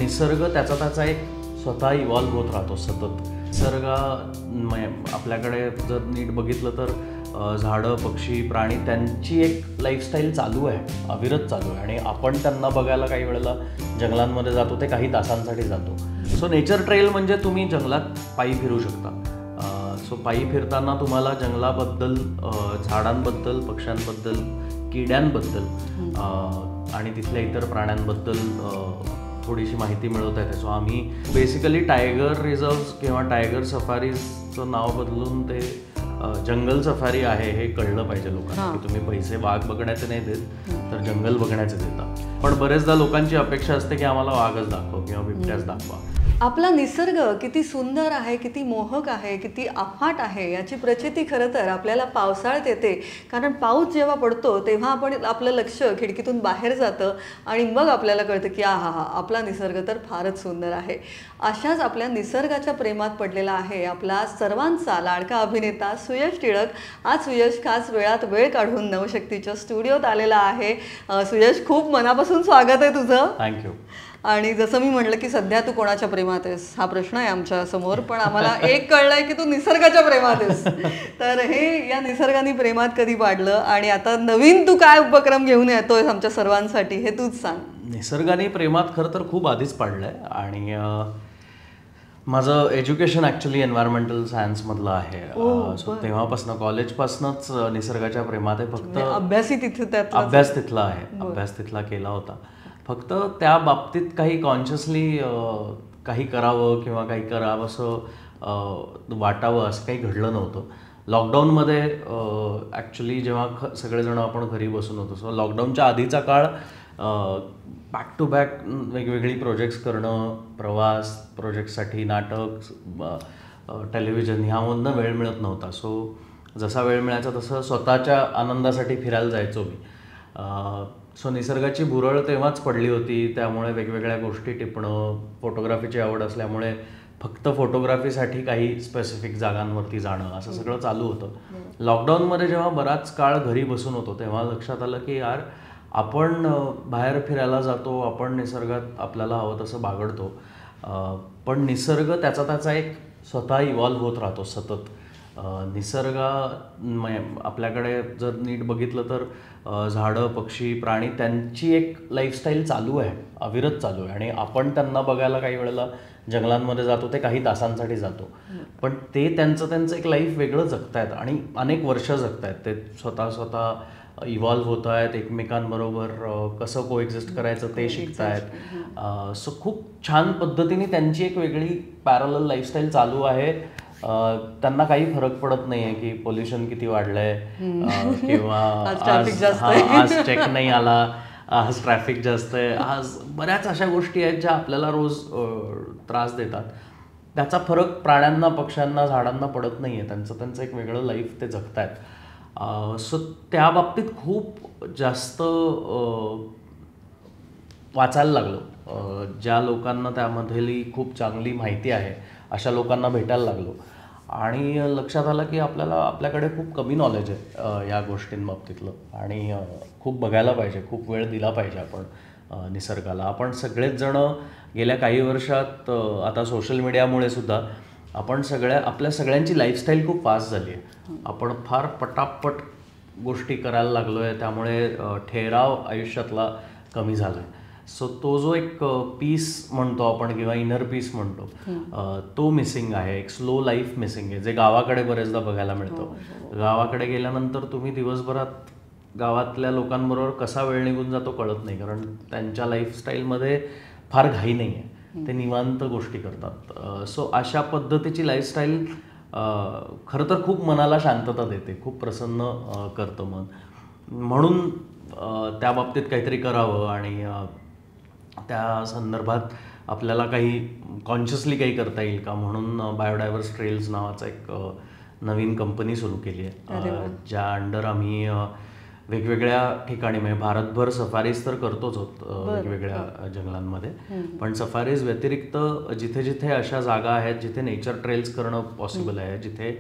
निसर्ग त्याचा एक स्वतः इव्हॉल्व्ह होत राहतो सतत. निसर्ग आपल्याकडे जर नीट बघितलं तर झाडं, पक्षी, प्राणी त्यांची एक लाईफस्टाईल चालू आहे, अविरत चालू आहे. आणि आपण त्यांना बघायला काही वेळेला जंगलांमध्ये जातो, ते काही तासांसाठी जातो. सो नेचर ट्रेल म्हणजे तुम्ही जंगलात पायी फिरू शकता. सो पायी फिरताना तुम्हाला जंगलाबद्दल, झाडांबद्दल, पक्ष्यांबद्दल, किड्यांबद्दल आणि तिथल्या इतर प्राण्यांबद्दल थोडीशी माहिती मिळवता येते. सो आम्ही बेसिकली टायगर रिझर्व्स किंवा टायगर सफारीजचं नाव बदलून ते जंगल सफारी आहे हे कळलं पाहिजे लोकांना, की तुम्ही पैसे वाघ बघण्याचे नाही देत तर जंगल बघण्याचे देता. पण बरेचदा लोकांची अपेक्षा असते की आम्हाला वाघच दाखव किंवा बिबट्याच दाखवा. आपला निसर्ग किती सुंदर आहे, किती मोहक आहे, किती अफाट आहे याची प्रचिती खरं तर आपल्याला पावसाळ्यात येते. कारण पाऊस जेव्हा पडतो तेव्हा आपलं लक्ष खिडकीतून बाहेर जातं आणि मग आपल्याला कळतं की आपला निसर्ग तर फारच सुंदर आहे. अशाच आपल्या निसर्गाच्या प्रेमात पडलेला आहे आपला सर्वांचा लाडका अभिनेता सुयश टिळक. आज सुयश खास वेळात वेळ काढून नवशक्तीच्या स्टुडिओत आलेला आहे. सुयश, खूप मनापासून स्वागत आहे तुझं. थँक्यू. आणि जसं मी म्हटलं की सध्या तू कोणाच्या प्रेमात आहेस हा प्रश्न आहे आमच्या समोर, पण आम्हाला एक कळलंय की तू निसर्गाच्या प्रेमात आहेस. तर हे या निसर्गाने प्रेमात कधी पाडलं आणि आता नवीन तू काय उपक्रम घेऊन येतोय आमच्या सर्वांसाठी हे तूच सांग. निसर्गाने प्रेमात खरं तर खूप आधीच पाडलंय. आणि माझं एज्युकेशन ॲक्च्युली एन्व्हायरमेंटल सायन्समधलं आहे. सो तेव्हापासून कॉलेजपासूनच निसर्गाच्या प्रेमात आहे. फक्त अभ्यास तिथला आहे, अभ्यास तिथला केला होता. फक्त त्या बाबतीत काही कॉन्शियसली काही करावं किंवा काही करावं असं वाटावं असं काही घडलं नव्हतं. लॉकडाऊनमध्ये ॲक्च्युली जेव्हा सगळेजण आपण घरी बसून होतो, सो लॉकडाऊनच्या आधीचा काळ बॅक टू बॅक वेगवेगळी प्रोजेक्ट्स करणं, प्रवास, प्रोजेक्टसाठी नाटक, टेलिव्हिजन ह्यामधनं वेळ मिळत नव्हता. सो जसा वेळ मिळायचा तसं स्वतःच्या आनंदासाठी फिरायला जायचो मी. सो निसर्गाची भुरळ तेव्हाच पडली होती, त्यामुळे वेगवेगळ्या गोष्टी टिपणं, फोटोग्राफीची आवड असल्यामुळे फक्त फोटोग्राफीसाठी काही स्पेसिफिक जागांवरती जाणं असं सगळं चालू होतं. लॉकडाऊनमध्ये जेव्हा बराच काळ घरी बसून होतो तेव्हा लक्षात आलं की यार आपण बाहेर फिरायला जातो, आपण निसर्गात आपल्याला हवं तसं बागडतो, पण निसर्ग त्याचा एक स्वतः इव्हॉल्व्ह होत राहतो सतत. निसर्ग आपल्याकडे जर नीट बघितलं तर झाडं, पक्षी, प्राणी त्यांची एक लाईफस्टाईल चालू आहे, अविरत चालू आहे. आणि आपण त्यांना बघायला काही वेळेला जंगलांमध्ये जातो, ते काही तासांसाठी जातो, पण ते त्यांचं एक लाईफ वेगळं जगतायत आणि अनेक वर्ष जगतायत. ते स्वतः इव्हॉल्व्ह होत आहेत, एकमेकांबरोबर कसं कोएक्झिस्ट करायचं ते शिकतायत. सो खूप छान पद्धतीने त्यांची एक वेगळी पॅरलल लाईफस्टाईल चालू आहे. त्यांना काही फरक पडत नाही आहे की पोल्युशन किती वाढलंय किंवा आज चेक नाही आला, आज ट्रॅफिक जास्त आहे, आज बऱ्याच अशा गोष्टी आहेत ज्या आपल्याला रोज त्रास देतात. त्याचा फरक प्राण्यांना, पक्ष्यांना, झाडांना पडत नाही आहे. त्यांचं एक वेगळं लाईफ ते जगतायत. सो त्या बाबतीत खूप जास्त वाचायला लागलो. ज्या लोकांना त्यामधली खूप चांगली माहिती आहे अशा लोकांना भेटायला लागलो आणि लक्षात आलं की आपल्याकडे खूप कमी नॉलेज आहे या गोष्टींबाबतीतलं आणि खूप बघायला पाहिजे, खूप वेळ दिला पाहिजे आपण निसर्गाला. आपण सगळेच जण गेल्या काही वर्षात आता सोशल मीडियामुळे सुद्धा आपण आपल्या सगळ्यांची लाईफस्टाईल खूप फास्ट झाली आहे. आपण फार पटापट गोष्टी करायला लागलो आहे, त्यामुळे ठेराव आयुष्यातला कमी झाला आहे. सो तो जो एक पीस म्हणतो आपण किंवा इनर पीस म्हणतो तो मिसिंग आहे. एक स्लो लाईफ मिसिंग आहे, जे गावाकडे बरेचदा बघायला मिळतं. गावाकडे गेल्यानंतर तुम्ही दिवसभरात गावातल्या लोकांबरोबर कसा वेळ निघून जातो कळत नाही, कारण त्यांच्या लाईफस्टाईलमध्ये फार घाई नाही आहे, ते निवांत गोष्टी करतात. सो अशा पद्धतीची लाईफस्टाईल खरं तर खूप मनाला शांतता देते, खूप प्रसन्न करतं मन. म्हणून त्या बाबतीत काहीतरी करावं आणि त्या संदर्भात आपल्याला काही कॉन्शियसली काही करता येईल का म्हणून बायोडायव्हर्स ट्रेल्स नावाचा एक नवीन कंपनी सुरू केली आहे, ज्या अंडर आम्ही वेगवेगळ्या ठिकाणी म्हणजे भारतभर सफारीज तर करतोच वेगवेगळ्या जंगलांमध्ये, पण सफारीज व्यतिरिक्त जिथे जिथे अशा जागा आहेत जिथे नेचर ट्रेल्स करणं पॉसिबल आहे, जिथे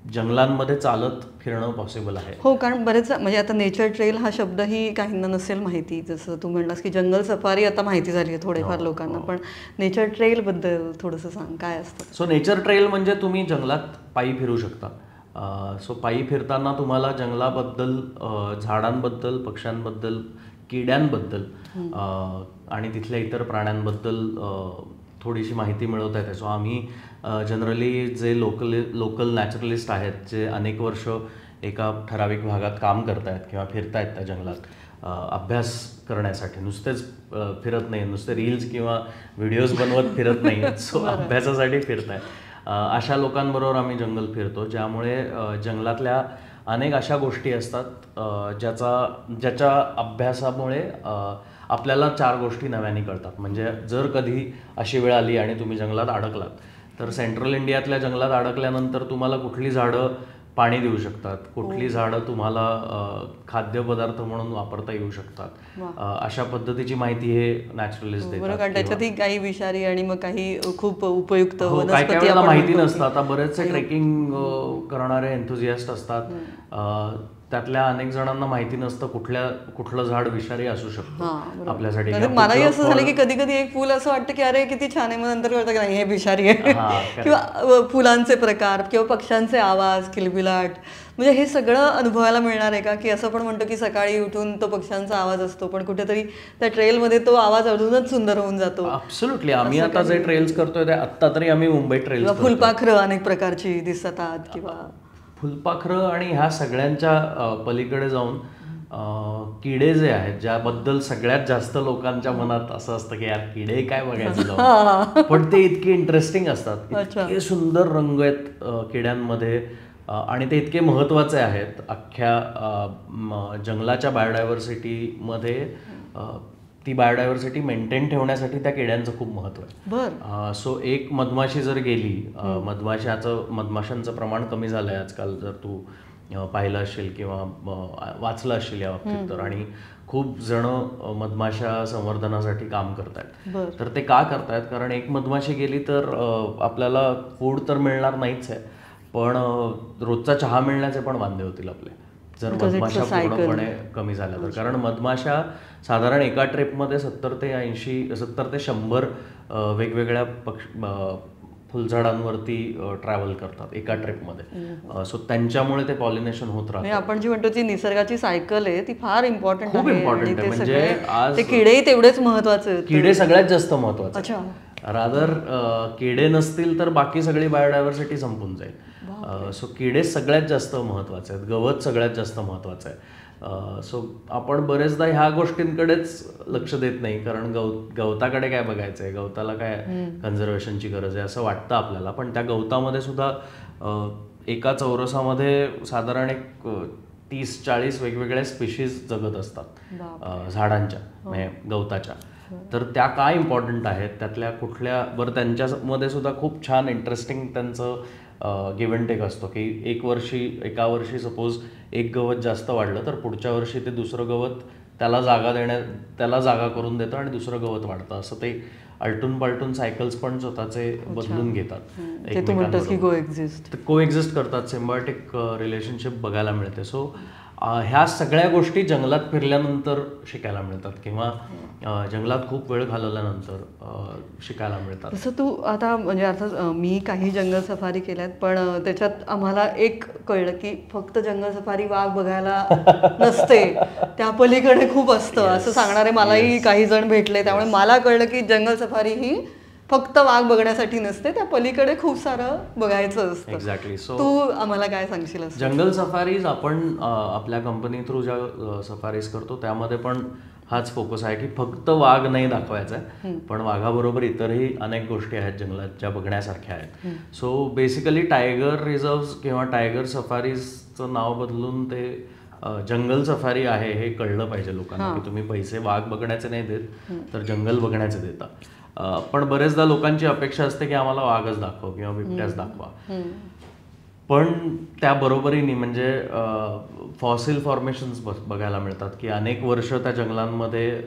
जंगलांमध्ये चालत फिरणं पॉसिबल आहे. हो, कारण बरेच म्हणजे आता नेचर ट्रेल हा शब्दही काहींना नसेल माहिती, जसं तू म्हणलास की जंगल सफारी आता माहिती झाली आहे थोडेफार लोकांना, पण नेचर ट्रेल बद्दल थोडंसं सांग, काय असतं? सो नेचर ट्रेल म्हणजे तुम्ही जंगलात पायी फिरू शकता. सो पायी फिरताना तुम्हाला जंगलाबद्दल, झाडांबद्दल, पक्ष्यांबद्दल, किड्यांबद्दल आणि तिथल्या इतर प्राण्यांबद्दल थोडीशी माहिती मिळवता येते. सो आम्ही जनरली जे लोकल नॅचरलिस्ट आहेत, जे अनेक वर्ष एका ठराविक भागात काम करतायत किंवा फिरतायत त्या जंगलात अभ्यास करण्यासाठी, नुसतेच फिरत नाही, नुसते रील्स किंवा व्हिडिओज बनवत फिरत नाही, सो अभ्यासासाठी फिरतायत, अशा लोकांबरोबर आम्ही जंगल फिरतो. ज्यामुळे जंगलातल्या अनेक अशा गोष्टी असतात ज्याच्या अभ्यासामुळे आपल्याला 4 गोष्टी नव्याने कळतात. म्हणजे जर कधी अशी वेळ आली आणि तुम्ही जंगलात अडकलात, तर सेंट्रल इंडियातल्या जंगलात अडकल्यानंतर तुम्हाला कुठली झाडं पाणी देऊ शकतात, कुठली झाडं तुम्हाला खाद्यपदार्थ म्हणून वापरता येऊ शकतात, अशा पद्धतीची माहिती हे नॅचरलिस्ट देतात. कारण त्याच्यातही काही विषारी आणि मग काही खूप उपयुक्त काही काही वेळेला माहिती नसतं. आता बरेचसे ट्रेकिंग करणारे एन्थुझियास्ट असतात, त्यातल्या अनेक जणांना माहिती नसतं कुठलं झाड विषारी असू शकतं आपल्यासाठी. मलाही असं झालं की कधी कधी एक फुल असं वाटतं की अरे किती छान आहे, मग नंतर कळतं की नाही हे विषारी आहे. किंवा फुलांचे प्रकार किंवा पक्ष्यांचे आवाज, किलबिलाट, म्हणजे हे सगळं अनुभवायला मिळणार आहे का? की असं पण म्हणतो की सकाळी उठून तो पक्ष्यांचा आवाज असतो, पण कुठेतरी त्या ट्रेलमध्ये तो आवाज अजूनच सुंदर होऊन जातो. ॲब्सोल्युटली. आम्ही आता जे ट्रेल्स करतोय ते आत्ता तरी आम्ही मुंबई ट्रेल्स, फुलपाखरं अनेक प्रकारची दिसतात, किंवा फुलपाखरं आणि ह्या सगळ्यांच्या पलीकडे जाऊन किडे जे आहेत, ज्याबद्दल सगळ्यात जास्त लोकांच्या मनात असं असतं की यार किडे काय बघायचं जाऊन, पण ते इतके इंटरेस्टिंग असतात, इतके सुंदर रंग आहेत किड्यांमध्ये, आणि ते इतके महत्त्वाचे आहेत अख्ख्या जंगलाच्या बायोडायव्हर्सिटीमध्ये. ती बायोडायव्हर्सिटी मेंटेन ठेवण्यासाठी त्या किड्यांचं खूप महत्त्व आहे. सो एक मधमाशी जर गेली, मधमाशांचं प्रमाण कमी झालं आहे आजकाल, जर तू पाहिलं असेल किंवा वाचलं असेल या बाबतीत, तर आणि खूप जण मधमाशा संवर्धनासाठी काम करतायत. तर ते का करतायत? कारण एक मधमाशी गेली तर आपल्याला फूड तर मिळणार नाहीच आहे, पण रोजचा चहा मिळण्याचे पण वांदे होतील आपले जर मधमाशा पूर्णपणे कमी झाल्या तर. कारण मधमाशा साधारण एका ट्रिपमध्ये 70 ते 100 वेगवेगळ्या फुलझाडांवरती ट्रॅव्हल करतात एका ट्रिपमध्ये. सो त्यांच्यामुळे ते पॉलिनेशन होत राहतं. आपण जी म्हणतो ती निसर्गाची सायकल आहे ती फार इम्पॉर्टंट, खूप इम्पॉर्टंट आहे. म्हणजे आज किडेही तेवढेच महत्वाचे, किडे सगळ्यात जास्त महत्वाचे. रादर किडे नसतील तर बाकी सगळी बायोडायव्हर्सिटी संपून जाईल. सो किडे सगळ्यात जास्त महत्वाचे आहेत, गवत सगळ्यात जास्त महत्वाचं आहे. सो आपण बरेचदा ह्या गोष्टींकडेच लक्ष देत नाही, कारण गवताकडे काय बघायचं आहे, गवताला काय कन्झर्वेशनची गरज आहे असं वाटतं आपल्याला. पण त्या गवतामध्ये सुद्धा एका चौरसामध्ये साधारण एक 30-40 वेगवेगळ्या स्पीशीज जगत असतात झाडांच्या, म्हणजे गवताच्या. तर त्या काय इम्पॉर्टंट आहेत, त्यातल्या कुठल्या बरं, त्यांच्यामध्ये सुद्धा खूप छान इंटरेस्टिंग त्यांचं गिव्ह अँड टेक असतो की एका वर्षी सपोज एक गवत जास्त वाढलं तर पुढच्या वर्षी ते दुसरं गवत त्याला जागा करून देतं आणि दुसरं गवत वाढतं. असं ते आलटून पालटून सायकल्स पण स्वतःचे बदलून घेतात, कोएक्झिस्ट करतात, सिम्बायोटिक रिलेशनशिप बघायला मिळते. सो ह्या सगळ्या गोष्टी जंगलात फिरल्यानंतर शिकायला मिळतात किंवा जंगलात खूप वेळ घालवल्यानंतर शिकायला मिळतात. तसं तू आता म्हणजे अर्थात मी काही जंगल सफारी केल्यात, पण त्याच्यात आम्हाला एक कळलं की फक्त जंगल सफारी वाघ बघायला नसते, त्या पलीकडे खूप असतं असं सांगणारे मलाही काही जण भेटले. त्यामुळे मला कळलं की जंगल सफारी ही फक्त वाघ बघण्यासाठी नसते, त्या पलीकडे खूप सारं बघायचं असतं. एक्झॅक्टली. सो तू आम्हाला काय सांगशील? जंगल सफारीज आपण आपल्या कंपनी थ्रू ज्या सफारीज करतो त्यामध्ये पण हाच फोकस आहे की फक्त वाघ नाही दाखवायचा आहे, पण वाघाबरोबर इतरही अनेक गोष्टी आहेत जंगलात ज्या बघण्यासारख्या आहेत. सो बेसिकली टायगर रिझर्व्ह किंवा टायगर सफारीजचं नाव बदलून ते जंगल सफारी आहे हे कळलं पाहिजे लोकांना, की तुम्ही पैसे वाघ बघण्याचे नाही देत तर जंगल बघण्याचे देता. पण बरेचदा लोकांची अपेक्षा असते की आम्हाला वाघच दाखव किंवा बिबट्याच दाखवा. पण त्या बरोबरीने म्हणजे फॉसिल फॉर्मेशन्स बघायला मिळतात की अनेक वर्ष त्या जंगलांमध्ये.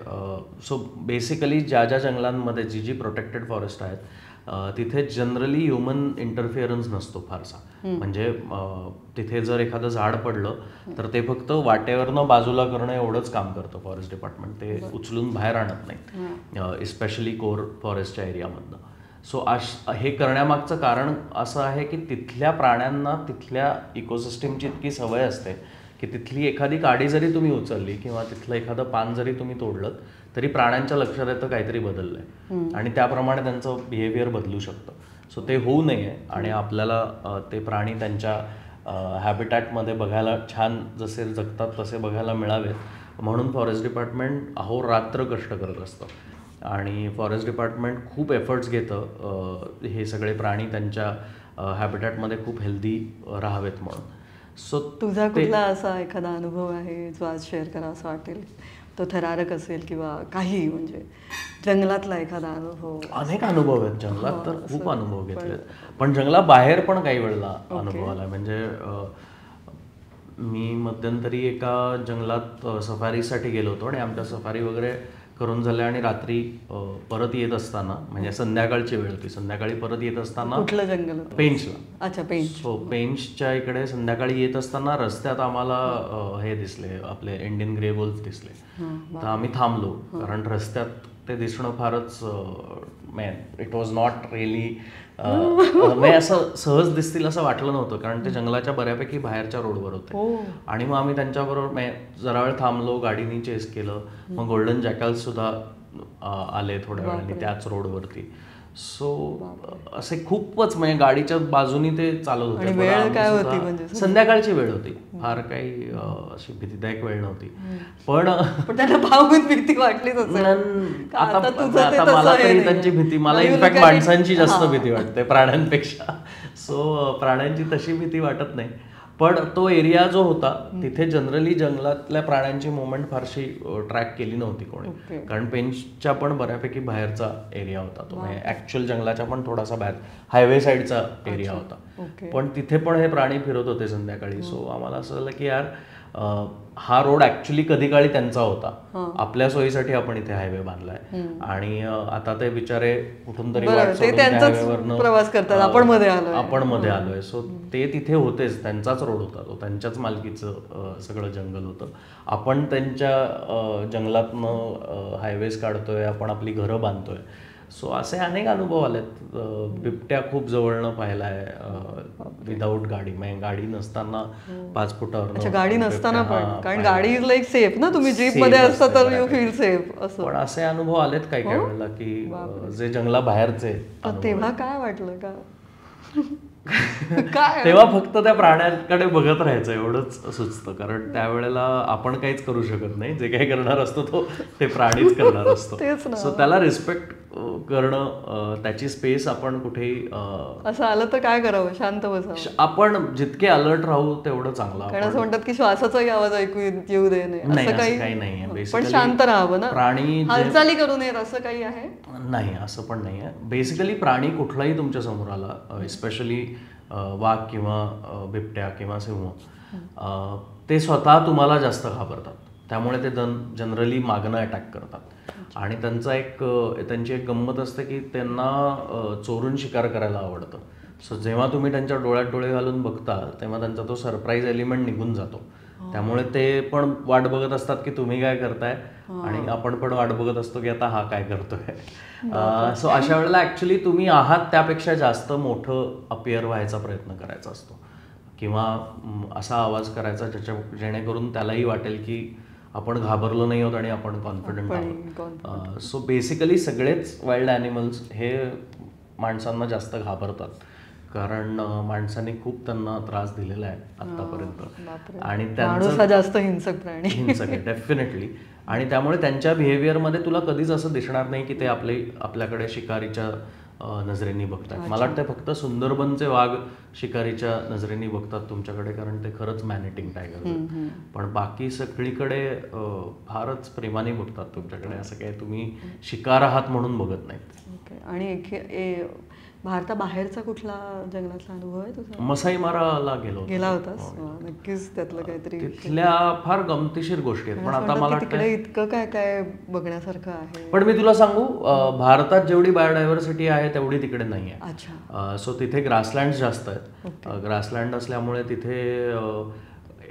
सो बेसिकली ज्या ज्या जंगलांमध्ये जी प्रोटेक्टेड फॉरेस्ट आहेत तिथे जनरली ह्युमन इंटरफिअरन्स नसतो फारसा. म्हणजे तिथे जर एखादं झाड पडलं तर ते फक्त वाटेवरनं बाजूला करणं एवढंच काम करतं फॉरेस्ट डिपार्टमेंट. ते उचलून बाहेर आणत नाहीत, इस्पेशली कोर फॉरेस्टच्या एरियामधनं. सो हे करण्यामागचं कारण असं आहे की तिथल्या प्राण्यांना तिथल्या इकोसिस्टीमची इतकी सवय असते की तिथली एखादी काडी जरी तुम्ही उचलली किंवा तिथलं एखादं पान जरी तुम्ही तोडलं तरी प्राण्यांच्या लक्षात येतं काहीतरी बदललंय आणि त्याप्रमाणे त्यांचं बिहेवियर बदलू शकतं. सो ते होऊ नये आणि आपल्याला ते प्राणी त्यांच्या हॅबिटॅटमध्ये बघायला छान जसे जगतात तसे बघायला मिळावेत म्हणून फॉरेस्ट डिपार्टमेंट अहोरात्र कष्ट करत असतं. आणि फॉरेस्ट डिपार्टमेंट खूप एफर्ट्स घेतं हे सगळे प्राणी त्यांच्या हॅबिटॅटमध्ये खूप हेल्दी राहावेत म्हणून. सो तुझा कुठला असा एखादा अनुभव आहे जो आज शेअर करा असं वाटेल? तो थरारक असेल किंवा काही म्हणजे जंगलातला एखादा अनुभव? अनेक अनुभव आहेत जंगलात, तर खूप अनुभव घेतलेत. पण जंगलाबाहेर पण काही वेळेला अनुभव आला. म्हणजे मी मध्यंतरी एका जंगलात सफारीसाठी गेलो होतो आणि आमच्या सफारी वगैरे करून झाल्या आणि रात्री परत येत असताना म्हणजे संध्याकाळची वेळ होती. संध्याकाळी परत येत असताना कुठलं जंगल? पेंचला. अच्छा, पेंच. सो पेंचच्या इकडे संध्याकाळी येत असताना रस्त्यात आम्हाला हे दिसले, आपले इंडियन ग्रे वुल्फ दिसले. तर आम्ही थांबलो कारण रस्त्यात ते दिसणं फारच इट वॉज नॉट रिअली असं सहज दिसतील असं वाटलं नव्हतं कारण ते जंगलाच्या बऱ्यापैकी बाहेरच्या रोडवर होते. आणि मग आम्ही त्यांच्याबरोबर जरा वेळ थांबलो, गाडीनी चेस केलं. मग गोल्डन जॅकल्स सुद्धा आले थोड्या वेळाने त्याच रोडवरती. सो असे खूपच म्हणजे गाडीच्या बाजूनी ते चालत होते. वेळ काय होती? म्हणजे संध्याकाळची वेळ होती, फार काही अशी भीतीदायक वेळ नव्हती. पण त्यांना पाहून भीती वाटलीच असेल. आता मला तरी त्यांची भीती, मला इनफॅक्ट माणसांची जास्त भीती वाटते प्राण्यांपेक्षा. सो प्राण्यांची तशी भीती वाटत नाही. पण तो एरिया जो होता तिथे जनरली जंगलातल्या प्राण्यांची मुवमेंट फारशी ट्रॅक केली नव्हती कोणी. कारण पेंचच्या पण बऱ्यापैकी बाहेरचा एरिया होता तो, म्हणजे ऍक्च्युअल जंगलाच्या पण थोडासा बाहेर हायवे साईडचा एरिया होता. पण तिथे पण हे प्राणी फिरत होते संध्याकाळी. सो आम्हाला असं झालं की यार हा रोड ऍक्च्युअली कधी काळी त्यांचा होता, आपल्या सोयीसाठी आपण इथे हायवे बांधलाय आणि आता ते बिचारे कुठून तरी प्रवास करतात, आपण मध्ये आलोय. सो ते तिथे होतेच, त्यांचाच रोड होता तो, त्यांच्याच मालकीचं सगळं जंगल होतं. आपण त्यांच्या जंगलातनं हायवेज काढतोय, आपण आपली घरं बांधतोय. सो असे अनेक अनुभव आलेत. बिबट्या खूप जवळनं पाहिलाय विदाऊट गाडी, म्हणजे गाडी नसताना 5 फुटावर. गाडी नसताना पण, कारण गाडी इज लाईक सेफ ना, तुम्ही जीप मध्ये असता तर यू फील सेफ असं. पण असे अनुभव आलेत काही काही वेळेला की जे जंगला बाहेरचे. तेव्हा काय वाटलं का? तेव्हा फक्त त्या प्राण्यांकडे बघत राहायचं एवढंच सुचतं. कारण त्यावेळेला आपण काहीच करू शकत नाही, जे काही करणार असतो तो ते प्राणीच करणार असतो. सो त्याला रिस्पेक्ट करणं, त्याची स्पेस आपण कुठेही असं आलं तर काय करावं? शांत बसावं. आपण जितके अलर्ट राहू तेवढं चांगलं. कारण असं म्हणतात की श्वासाचाही आवाज ऐकू येऊ दे नाही, असं काही नाहीये. पण शांत राहावं ना, प्राणी हालचाली करू नयेत असं काही आहे? नाही, असं पण नाहीये. बेसिकली प्राणी कुठलाही तुमच्या समोर आला, स्पेशली वाघ किंवा बिबट्या किंवा सिंह, ते स्वतः तुम्हाला जास्त घाबरतात. त्यामुळे ते जनरली मागणं अटॅक करतात. आणि त्यांची एक गंमत असते की त्यांना चोरून शिकार करायला आवडतं. सो जेव्हा तुम्ही त्यांच्या डोळ्यात डोळे घालून बघता तेव्हा त्यांचा तो सरप्राईज एलिमेंट निघून जातो. त्यामुळे ते पण वाट बघत असतात की तुम्ही काय करताय आणि आपण पण वाट बघत असतो की आता हा काय करतोय. सो अशा वेळेला ऍक्च्युली तुम्ही आहात त्यापेक्षा जास्त मोठं अपिअर व्हायचा प्रयत्न करायचा असतो किंवा असा आवाज करायचा जेणेकरून त्यालाही वाटेल की आपण घाबरलो नाही आहोत आणि आपण कॉन्फिडंट आहोत. सो बेसिकली सगळेच वाईल्ड ॲनिमल्स हे माणसांना जास्त घाबरतात कारण माणसाने खूप त्यांना त्रास दिलेला आहे आतापर्यंत. आणि त्यांचा जास्त हिंसक आहे डेफिनेटली. आणि त्यामुळे त्यांच्या बिहेवियरमध्ये तुला कधीच असं दिसणार नाही की ते आपल्याकडे शिकारीच्या नजरेने बघतात. मला वाटतं फक्त सुंदरबनचे वाघ शिकारीच्या नजरेने बघतात तुमच्याकडे कारण ते खरंच मॅनेटिंग टायगर. पण बाकी सगळीकडे फारच प्रेमाने बघतात तुमच्याकडे. असं काय तुम्ही शिकार आहात म्हणून बघत नाहीत. आणि भारताबाहेरचा कुठला जंगलातला अनुभव आहे तुझा? मसाई माराला गेलो होतो. गेला होतास? नक्कीच त्यातलं काहीतरी तिथल्या फार गमतीशीर गोष्टी आहेत, पण आता मला वाटतं तिकडे इतकं काय काय बघण्यासारखं आहे. पण मी तुला सांगू, भारतात जेवढी बायोडायव्हर्सिटी आहे तेवढी तिकडे नाही आहे. अच्छा. सो तिथे ग्रासलँड जास्त आहेत. ग्रासलँड असल्यामुळे तिथे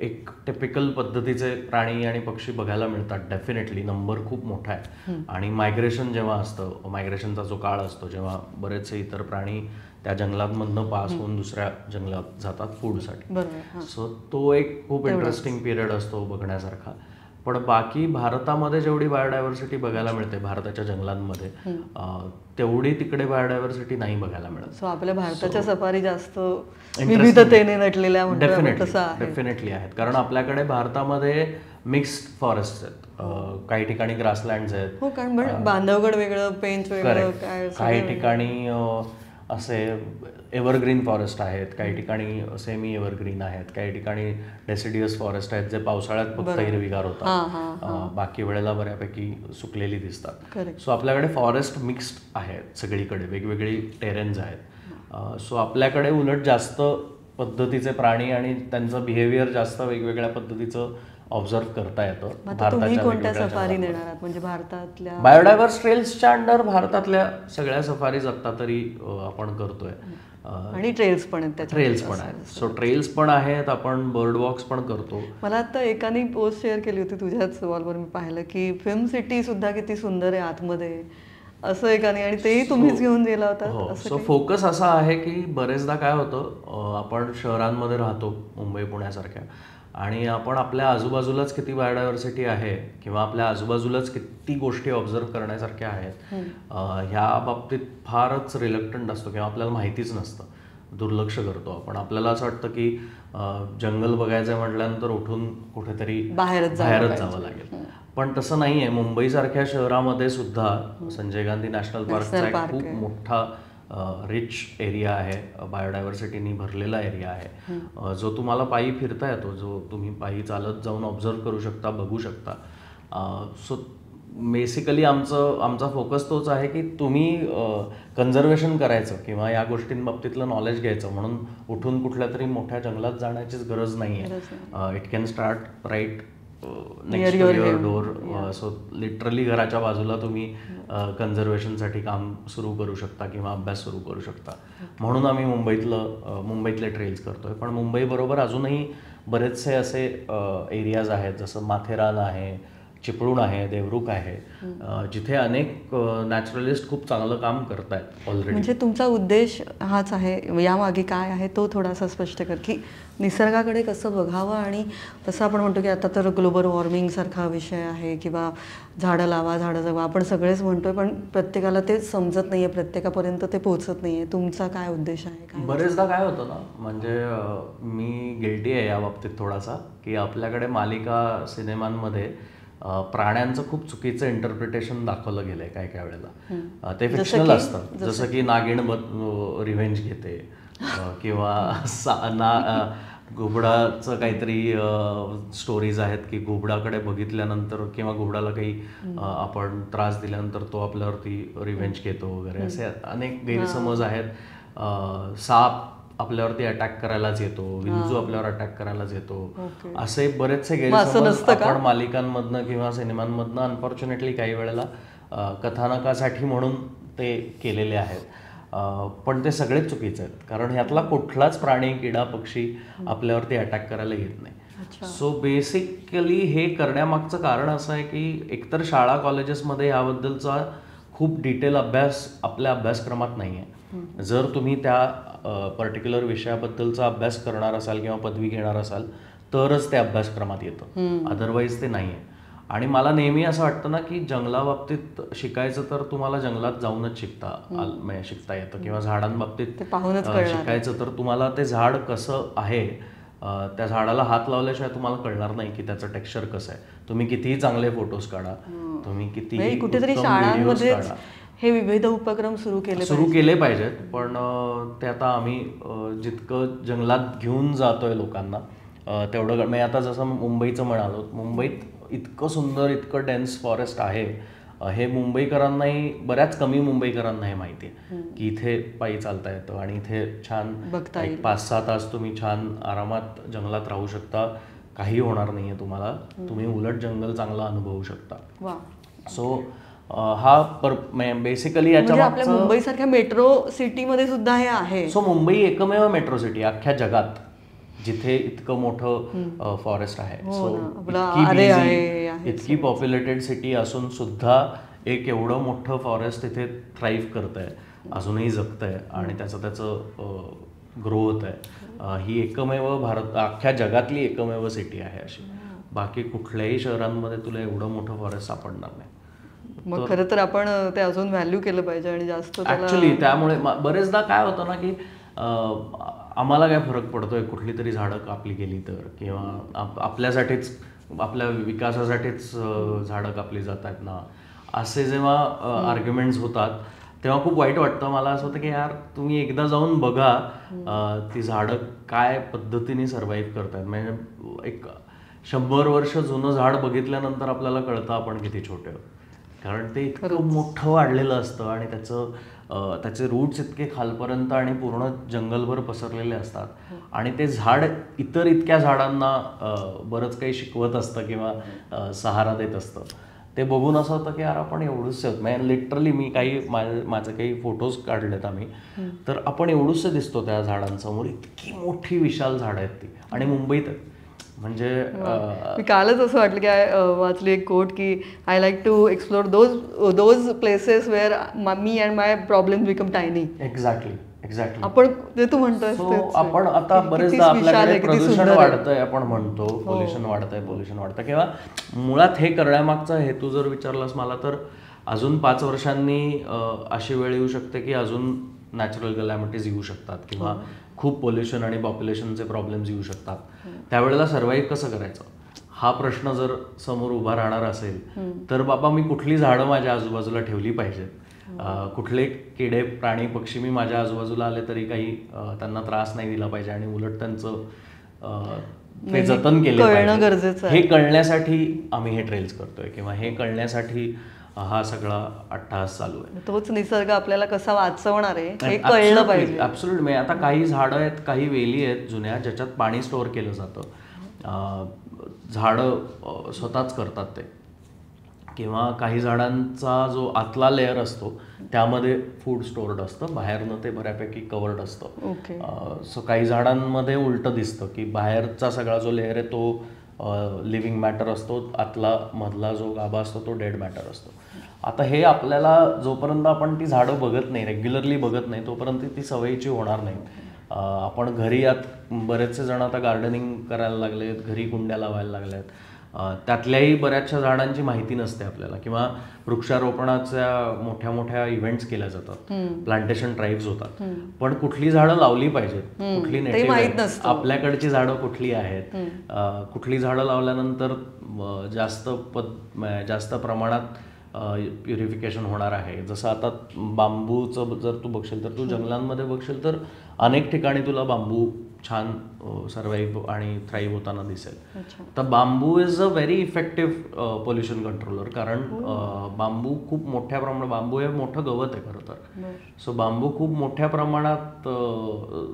एक टिपिकल पद्धतीचे प्राणी आणि पक्षी बघायला मिळतात. डेफिनेटली नंबर खूप मोठा आहे. आणि मायग्रेशन जेव्हा असतं, मायग्रेशनचा जो काळ असतो, जेव्हा बरेचसे इतर प्राणी त्या जंगलांमधनं पास होऊन दुसऱ्या जंगलात जातात फूडसाठी, सो तो एक खूप इंटरेस्टिंग पिरियड असतो बघण्यासारखा. पण बाकी भारतामध्ये जेवढी बायोडायव्हर्सिटी बघायला मिळते भारताच्या जंगलांमध्ये, तेवढी तिकडे बायोडायव्हर्सिटी नाही बघायला मिळत. सो आपल्या भारताच्या सफारी जास्त विविधतेने नटलेल्या डेफिनेटली आहेत. कारण आपल्याकडे भारतामध्ये मिक्स्ड फॉरेस्ट आहेत, काही ठिकाणी ग्रासलँड्स आहेत. हो, कारण बांधवगड वेगळं, पेंच वेगळं, काही ठिकाणी असे एव्हरग्रीन फॉरेस्ट आहेत, काही ठिकाणी सेमी एव्हरग्रीन आहेत, काही ठिकाणी डेसिडियस फॉरेस्ट आहेत जे पावसाळ्यात फक्त हिरवीगार होतात, बाकी वेळेला बऱ्यापैकी सुकलेली दिसतात. सो आपल्याकडे फॉरेस्ट मिक्स्ड आहेत सगळीकडे, वेगवेगळी टेरेन्स आहेत. सो आपल्याकडे उलट जास्त पद्धतीचे प्राणी आणि त्यांचं बिहेवियर जास्त वेगवेगळ्या पद्धतीचं ऑब्झर्व करता येतं. म्हणजे भारतातल्या बायोडायव्हर्स ट्रेल्सच्या अंडर भारतातल्या सगळ्या सफारीज आता तरी आपण करतोय. आणि ट्रेल्स पण आहेत. सो ट्रेल्स पण आहेत, आपण बर्ड वॉक्स पण करतो. मला आता एकाने पोस्ट शेअर केली होती तुझ्याच वॉलवर, मी पाहिलं की फिल्म सिटी सुद्धा किती सुंदर आहे आतमध्ये, असं एकाने, आणि तेही तुम्हीच घेऊन गेला होता. सो फोकस असा आहे की बरेचदा काय होतं, आपण शहरांमध्ये राहतो मुंबई पुण्यासारख्या, आणि आपण आपल्या आजूबाजूलाच किती बायोडायव्हर्सिटी आहे किंवा आपल्या आजूबाजूलाच किती गोष्टी ऑब्झर्व करण्यासारख्या आहेत, ह्या बाबतीत फारच रिलक्टंट असतो किंवा आपल्याला माहितीच नसतं, दुर्लक्ष करतो आपण. आपल्याला असं वाटतं की जंगल बघायचं म्हटल्यानंतर उठून कुठेतरी बाहेरच जावं लागेल, पण तसं नाही आहे. मुंबईसारख्या शहरामध्ये सुद्धा संजय गांधी नॅशनल पार्कचा एक खूप मोठा रिच एरिया आहे, बायोडायव्हर्सिटीनी भरलेला एरिया आहे, जो तुम्हाला पायी फिरता येतो, जो तुम्ही पायी चालत जाऊन ऑब्झर्व करू शकता, बघू शकता. सो बेसिकली आमचा फोकस तोच आहे की तुम्ही कन्झर्वेशन करायचं किंवा या गोष्टींबाबतीतलं नॉलेज घ्यायचं म्हणून उठून कुठल्या तरी मोठ्या जंगलात जाण्याचीच गरज नाही आहे. It can start right next to your door. So literally घराच्या बाजूला तुम्ही कन्झर्वेशनसाठी काम सुरू करू शकता किंवा अभ्यास सुरू करू शकता. म्हणून आम्ही मुंबईतले ट्रेल्स करतोय. पण मुंबईबरोबर अजूनही बरेचसे असे एरियाज आहेत, जसं माथेरान आहे, चिपळूण आहे, देवरुख आहे, जिथे अनेक नॅचरलिस्ट खूप चांगलं काम करतायत ऑलरेडी. म्हणजे तुमचा उद्देश हाच आहे, यामागे काय आहे तो थोडासा स्पष्ट कर, की निसर्गाकडे कसं बघावं. आणि तसं आपण म्हणतो की आता तर ग्लोबल वॉर्मिंग सारखा विषय आहे किंवा झाडं लावा, झाडं जगवा, आपण सगळेच म्हणतोय, पण प्रत्येकाला ते समजत नाहीये, प्रत्येकापर्यंत ते पोहोचत नाहीये. तुमचा काय उद्देश आहे? बरेचदा काय होतं ना, म्हणजे मी गिल्टी आहे या बाबतीत थोडासा, की आपल्याकडे मालिका सिनेमांमध्ये प्राण्यांचं खूप चुकीचं इंटरप्रिटेशन दाखवलं गेलंय काय काय वेळेला. ते फिक्शनल असतं, जसं की नागिण रिव्हेंज घेते किंवा घुबडाचं काहीतरी स्टोरीज आहेत की घुबडाकडे बघितल्यानंतर किंवा घुबडाला काही आपण त्रास दिल्यानंतर तो आपल्यावरती रिव्हेंज घेतो वगैरे, असे अनेक गैरसमज आहेत. साप आपल्यावरती अटॅक करायलाच येतो, विंचू आपल्यावर अटॅक करायलाच येतो, असे बरेचसे गैरसमज आपण मालिकांमधनं किंवा सिनेमांमधनं अनफॉर्च्युनेटली काही वेळेला कथानकासाठी म्हणून ते केलेले आहेत. पण ते सगळेच चुकीचे आहेत, कारण ह्यातला कुठलाच प्राणी, किडा, पक्षी आपल्यावरती अटॅक करायला येत नाही. सो बेसिकली हे करण्यामागचं कारण असं आहे की एकतर शाळा कॉलेजेसमध्ये याबद्दलचा खूप डिटेल अभ्यास आपल्या अभ्यासक्रमात नाही आहे. जर तुम्ही त्या पर्टिक्युलर विषयाबद्दलचा अभ्यास करणार असाल किंवा पदवी घेणार असाल तरच ते अभ्यासक्रमात येतं, अदरवाईज ते नाही आहे. आणि मला नेहमी असं वाटतं ना की जंगलाबाबतीत शिकायचं तर तुम्हाला जंगलात जाऊनच शिकता येतं, किंवा झाडांबाबतीत शिकायचं तर तुम्हाला ते झाड कसं आहे, त्या झाडाला हात लावल्याशिवाय तुम्हाला कळणार नाही की त्याचं टेक्स्चर कसं आहे. तुम्ही कितीही चांगले फोटोज काढा, तुम्ही कितीही कुठेतरी शाळांमध्ये हे विविध उपक्रम सुरू केले पाहिजेत. पण ते आता आम्ही जितकं जंगलात घेऊन जातोय लोकांना तेवढं. मी आता जसं मुंबईचं म्हणालो, मुंबईत इतकं सुंदर, इतकं डेन्स फॉरेस्ट आहे हे मुंबईकरांनाही, बऱ्याच कमी मुंबईकरांना हे माहिती आहे की इथे पायी चालता येतं आणि इथे छान 5-6 तास तुम्ही छान आरामात जंगलात राहू शकता, काही होणार नाहीये तुम्हाला, तुम्ही उलट जंगल चांगला अनुभवू शकता. सो हा बेसिकली आपल्या मुंबईसारख्या मेट्रो सिटीमध्ये सुद्धा हे आहे. सो मुंबई एकमेव मेट्रो सिटी अख्ख्या जगात जिथे इतकं मोठं फॉरेस्ट आहे. इतकी पॉप्युलेटेड सिटी असून सुद्धा एक एवढं मोठं फॉरेस्ट इथे थ्राईव्ह करतंय, अजूनही जगतंय आणि त्याचं ग्रो होत आहे. ही एकमेव अख्ख्या जगातली एकमेव सिटी आहे अशी. बाकी कुठल्याही शहरांमध्ये तुला एवढं मोठं फॉरेस्ट सापडणार नाही. मग खरं तर आपण ते अजून व्हॅल्यू केलं पाहिजे आणि जास्त ऍक्च्युली. त्यामुळे बरेचदा काय होतं ना की आम्हाला काय फरक पडतोय कुठली तरी झाडं कापली गेली तर, किंवा आपल्यासाठीच आपल्या विकासासाठीच झाडं कापली जात आहेत ना, असे जेव्हा आर्ग्युमेंट्स होतात तेव्हा खूप वाईट वाटतं. मला असं होतं की यार तुम्ही एकदा जाऊन बघा ती झाडं काय पद्धतीने सर्व्हाइव्ह करतात. म्हणजे एक 100 वर्ष जुनं झाड बघितल्यानंतर आपल्याला कळतं आपण किती छोटे आहोत, कारण ते इतकं मोठं वाढलेलं असतं आणि त्याचे रूट्स इतके खालपर्यंत आणि पूर्ण जंगलभर पसरलेले असतात आणि ते झाड इतर इतक्या झाडांना बरंच काही शिकवत असतं किंवा सहारा देत असतं. ते बघून असं होतं की यार आपण एवढूसे आहोत. म्हणजे लिटरली मी माझे काही फोटोज काढलेत आम्ही, तर आपण एवढूसे दिसतो त्या झाडांसमोर. इतकी मोठी विशाल झाडं आहेत ती, आणि मुंबईत म्हणजे मी कालच असं वाटलं की वाचली एक कोट की I like to explore those places where me and my problems become tiny. Exactly. आपण जे तू म्हणतोय आपण आता बरेचदा आपल्याकडे प्रदूषण वाढतंय, आपण म्हणतो पोल्युशन वाढतंय किंवा मुळात हे करण्यामागचा हेतू जर विचारलास मला तर अजून 5 वर्षांनी अशी वेळ येऊ शकते की अजून नॅचरल कलॅमिटीज येऊ शकतात किंवा खूप पोल्युशन आणि पॉप्युलेशनचे प्रॉब्लेम्स येऊ शकतात. त्यावेळेला सर्व्हाइव्ह कसं करायचं हा प्रश्न जर समोर उभा राहणार असेल तर बाबा मी कुठली झाडं माझ्या आजूबाजूला ठेवली पाहिजेत, कुठले किडे प्राणी पक्षी मी माझ्या आजूबाजूला आले तरी काही त्यांना त्रास नाही दिला पाहिजे आणि उलट त्यांचं ते जतन केले पाहिजे. हे कळण्यासाठी आम्ही हे ट्रेल्स करतोय किंवा हे कळण्यासाठी हा सगळा अट्टहास चालू आहे. तोच निसर्ग आपल्याला कसा वाचवणार आहे हे कळलं पाहिजे. ऍब्सोल्युटली. म्हणजे आता काही झाडं आहेत, काही वेली आहेत जुन्या ज्याच्यात पाणी स्टोअर केलं जातं, झाडं स्वतःच करतात ते, किंवा काही झाडांचा जो आतला लेअर असतो त्यामध्ये फूड स्टोअर्ड असतं, बाहेरनं ते बऱ्यापैकी कवर्ड असतं. सो काही झाडांमध्ये उलटं दिसतं की बाहेरचा सगळा जो लेअर आहे तो लिव्हिंग मॅटर असतो, आतला मधला जो गाभा असतो तो डेड मॅटर असतो. आता हे आपल्याला जोपर्यंत आपण ती झाडं बघत नाही, रेग्युलरली बघत नाही, तोपर्यंत ती सवयीची होणार नाही. आपण घरी बरेचसे जण आता गार्डनिंग करायला लागलेत, घरी कुंड्या लावायला लागल्यात, त्यातल्याही बऱ्याचशा झाडांची माहिती नसते आपल्याला, किंवा वृक्षारोपणाच्या मोठ्या मोठ्या इव्हेंट्स केल्या जातात, प्लांटेशन ड्राईव्ह होतात, पण कुठली झाडं लावली पाहिजेत, कुठली नेटिव्ह, आपल्याकडची झाडं कुठली आहेत, कुठली झाडं लावल्यानंतर जास्त प्रमाणात प्युरिफिकेशन होणार आहे. जसं आता बांबूचं जर तू बघशील तर, तू जंगलांमध्ये बघशील तर अनेक ठिकाणी तुला बांबू छान सर्वाइव्ह आणि थ्राईव्ह होताना दिसेल. तर bamboo is a very effective pollution controller, कारण बांबू खूप मोठ्या प्रमाणात, बांबू हे मोठं गवत आहे खरं तर, सो बांबू खूप मोठ्या प्रमाणात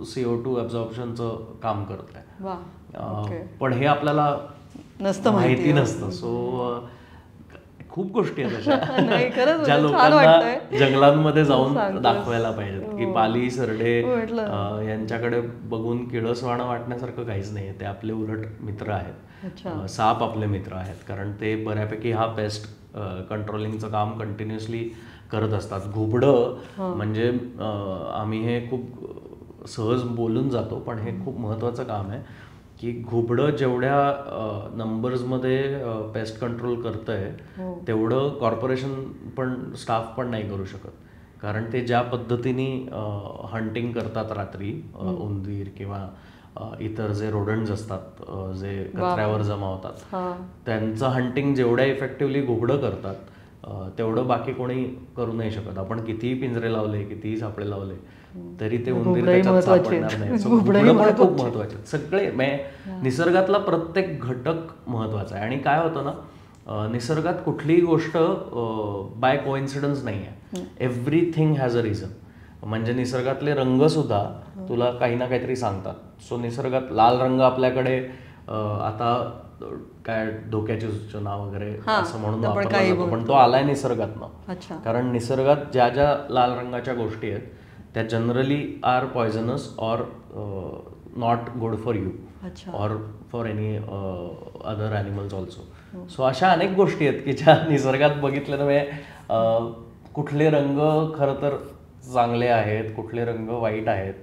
CO2 ॲब्झॉर्प्शनचं काम करत आहे. पण हे आपल्याला माहिती नसतं. सो खूप गोष्टी आहेत अशा ज्या लोकांना जंगलांमध्ये जाऊन दाखवायला पाहिजेत की पाली सरडे यांच्याकडे बघून किळसवाणं वाटण्यासारखं काहीच नाही. ते आपले उलट मित्र आहेत, साप आपले मित्र आहेत, कारण ते बऱ्यापैकी हा पेस्ट कंट्रोलिंगचं काम कंटिन्युअसली करत असतात. घुबडं म्हणजे आम्ही हे खूप सहज बोलून जातो, पण हे खूप महत्त्वाचं काम आहे की घुबडं जेवढ्या नंबर्समध्ये पेस्ट कंट्रोल करतंय तेवढं कॉर्पोरेशन पण, स्टाफ पण नाही करू शकत, कारण ते ज्या पद्धतीने हंटिंग करतात रात्री, उंदीर किंवा इतर जे रोडंट्स असतात जे कचऱ्यावर जमा होतात, त्यांचं हंटिंग जेवढ्या इफेक्टिव्हली घुबडं करतात तेवढं बाकी कोणी करू नाही शकत. आपण कितीही पिंजरे लावले, कितीही सापळे लावले तरी ते उंदीर त्याच्यात सापडणार नाही. घुबडं पण खूप महत्वाचे. सगळे निसर्गातला प्रत्येक घटक महत्वाचा आहे. आणि काय होतं ना, निसर्गात कुठलीही गोष्ट बाय कोइन्सिडन्स नाही आहे. Everything has a reason. म्हणजे निसर्गातले रंग सुद्धा तुला काही ना काहीतरी सांगतात. सो निसर्गात लाल रंग आपल्याकडे आता काय धोक्याची सूचना वगैरे असं म्हणून वापरला जातो, पण तो आलाय निसर्गातनं. कारण निसर्गात ज्या ज्या लाल रंगाच्या गोष्टी आहेत त्या generally are poisonous or not good for you or for any other animals also. So अशा अनेक गोष्टी आहेत की ज्या निसर्गात बघितल्यानं कुठले रंग खरं तर चांगले आहेत, कुठले रंग वाईट आहेत